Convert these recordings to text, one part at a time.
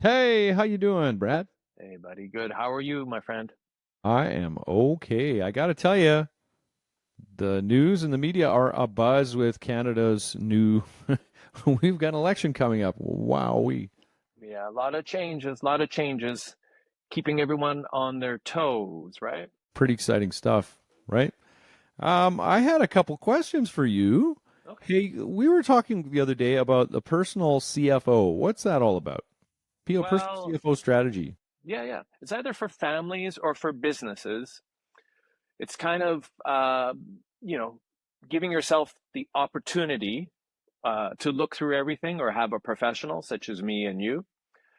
Hey, how you doing, Brad? Hey, buddy. Good. How are you, my friend? I am okay. I got to tell you, the news and the media are abuzz with Canada's new. We've got an election coming up. Wowee. Yeah, a lot of changes, a lot of changes, keeping everyone on their toes, right? Pretty exciting stuff, right? I had a couple questions for you. Okay. Hey, we were talking the other day about the personal CFO. What's that all about? Personal Well, CFO strategy. yeah. It's either for families or for businesses. It's kind of, you know, giving yourself the opportunity to look through everything or have a professional such as me and you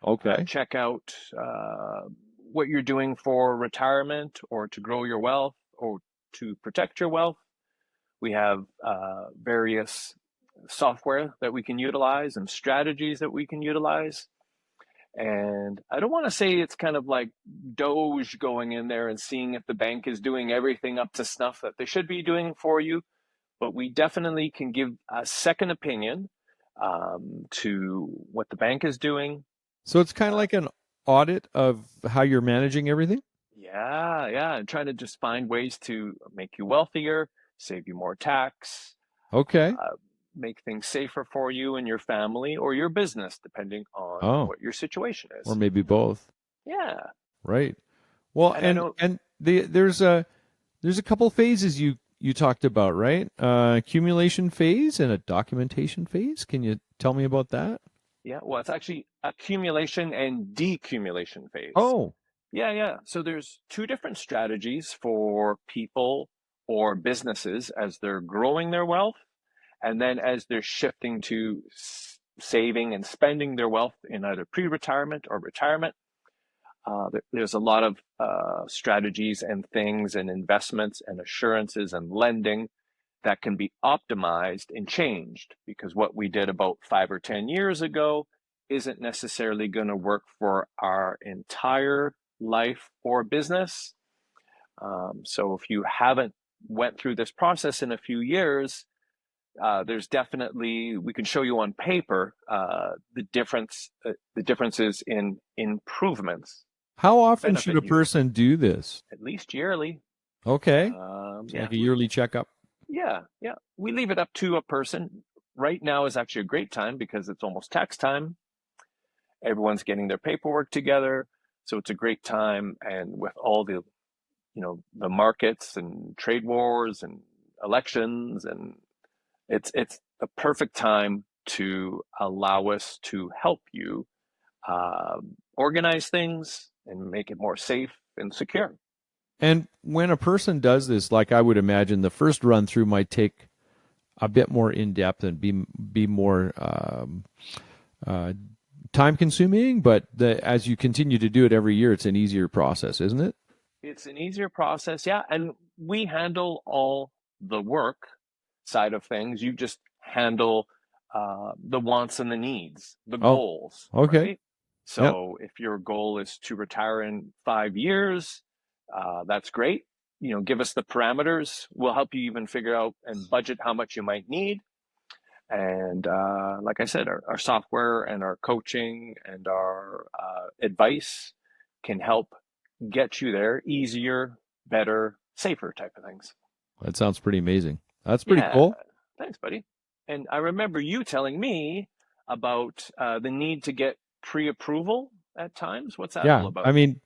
Okay. check out what you're doing for retirement or to grow your wealth or to protect your wealth. We have various software that we can utilize and strategies that we can utilize. And I don't want to say it's kind of like Doge going in there and seeing if the bank is doing everything up to snuff that they should be doing for you, but we definitely can give a second opinion to what the bank is doing. So it's kind of Uh, like an audit of how you're managing everything? yeah, and trying to just find ways to make you wealthier, save you more tax, Okay. uh, make things safer for you and your family or your business, depending on Oh, what your situation or is. maybe both. Yeah, Right. Well, and I and know, and there's a couple phases you talked about, right? Accumulation phase and a documentation phase. Can you tell me about that? yeah, well, it's actually accumulation and decumulation phase. Oh, Yeah. So there's two different strategies for people or businesses as they're growing their wealth, and then as they're shifting to saving and spending their wealth in either pre-retirement or retirement. There's a lot of strategies and things and investments and assurances and lending that can be optimized and changed because what we did about 5 or 10 years ago isn't necessarily going to work for our entire life or business. So if you haven't went through this process in a few years, there's definitely we can show you on paper the differences in improvements how to often should benefit a you person do this? at least yearly. Okay, it's Yeah, like a yearly checkup. yeah. We leave it up to a person. Right now is actually a great time because it's almost tax time. Everyone's getting their paperwork together, so it's a great time. And with all the the markets and trade wars and elections, and it's the perfect time to allow us to help you organize things and make it more safe and secure. And when a person does this, like I would imagine, the first run through might take a bit more in depth and be more uh, time consuming. But as you continue to do it every year, it's an easier process, isn't it? It's an easier process, yeah, and we handle all the work side of things. You just handle the wants and the needs, the Oh, goals, okay. right? Yep. So if your goal is to retire in 5 years, that's great. Give us the parameters. We'll help you even figure out and budget how much you might need. And like I said, our software and our coaching and our advice can help get you there easier, better, safer type of things. That sounds pretty amazing. That's pretty Yeah, cool. thanks, buddy. And I remember you telling me about the need to get pre-approval at times. What's that all Yeah. I about? mean,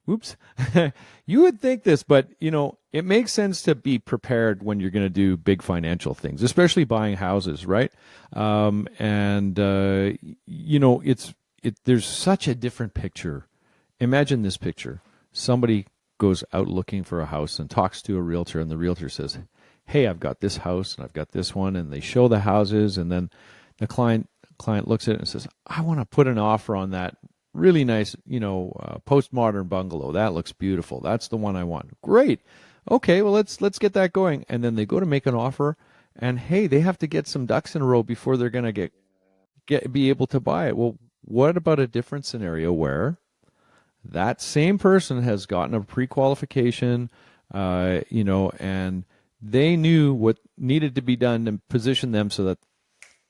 oops. You would think this, but it makes sense to be prepared when you're going to do big financial things, especially buying houses, right? And there's such a different picture. Imagine this picture. Somebody goes out looking for a house and talks to a realtor, and the realtor says, "Hey, I've got this house and I've got this one," and they show the houses, and then the client looks at it and says, "I want to put an offer on that really nice, postmodern bungalow. That looks beautiful. That's the one I want." Great. Okay, well let's get that going. And then they go to make an offer, and hey, they have to get some ducks in a row before they're going to be able to buy it. Well, what about a different scenario where that same person has gotten a pre-qualification, and they knew what needed to be done to position them so that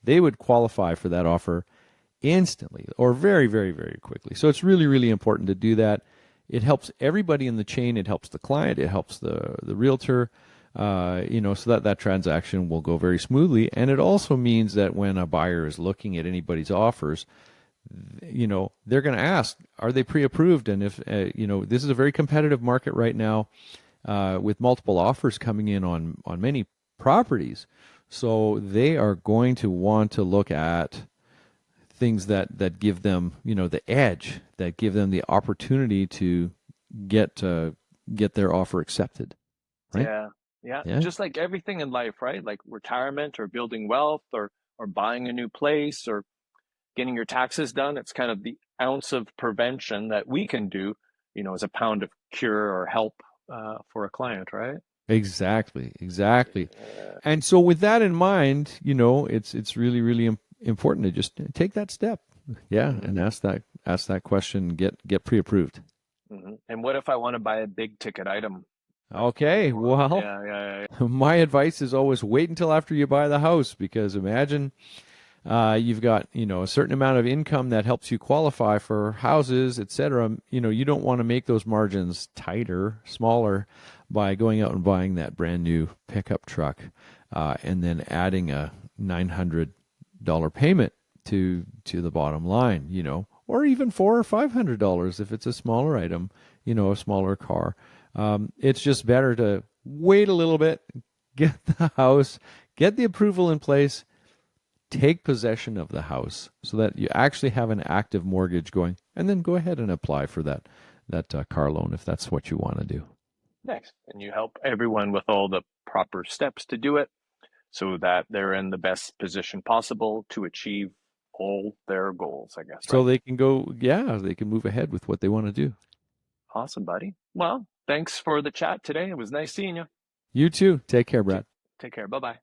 they would qualify for that offer instantly or very, very, very quickly. So it's really, really important to do that. It helps everybody in the chain. It helps the client. It helps the realtor. So that transaction will go very smoothly. And it also means that when a buyer is looking at anybody's offers, they're going to ask, are they pre-approved? And if this is a very competitive market right now, with multiple offers coming in on many properties, so they are going to want to look at things that give them the edge, that give them the opportunity to get their offer accepted, right? Yeah. Yeah. Yeah, Just like everything in life, right? Like retirement or building wealth or buying a new place or getting your taxes done. It's kind of the ounce of prevention that we can do, as a pound of cure or help for a client, right? exactly. Uh, And so with that in mind, it's really, really important to just take that step. Yeah, mhm, and ask that question, get pre-approved. And what if I want to buy a big ticket item? Okay, well, Yeah, yeah, my advice is always wait until after you buy the house, because imagine you've got a certain amount of income that helps you qualify for houses, etc. You don't want to make those margins tighter, smaller, by going out and buying that brand new pickup truck, and then adding a $900 payment to the bottom line. Or even $400 or $500 if it's a smaller item, a smaller car. It's just better to wait a little bit, get the house, get the approval in place, take possession of the house so that you actually have an active mortgage going, and then go ahead and apply for that car loan if that's what you want to do. Nice. And you help everyone with all the proper steps to do it so that they're in the best position possible to achieve all their goals, I guess, So right? they can go, yeah, they can move ahead with what they want to do. Awesome, buddy. Well, thanks for the chat today. It was nice seeing you. You too. Take care, Brad. Take care. Bye bye.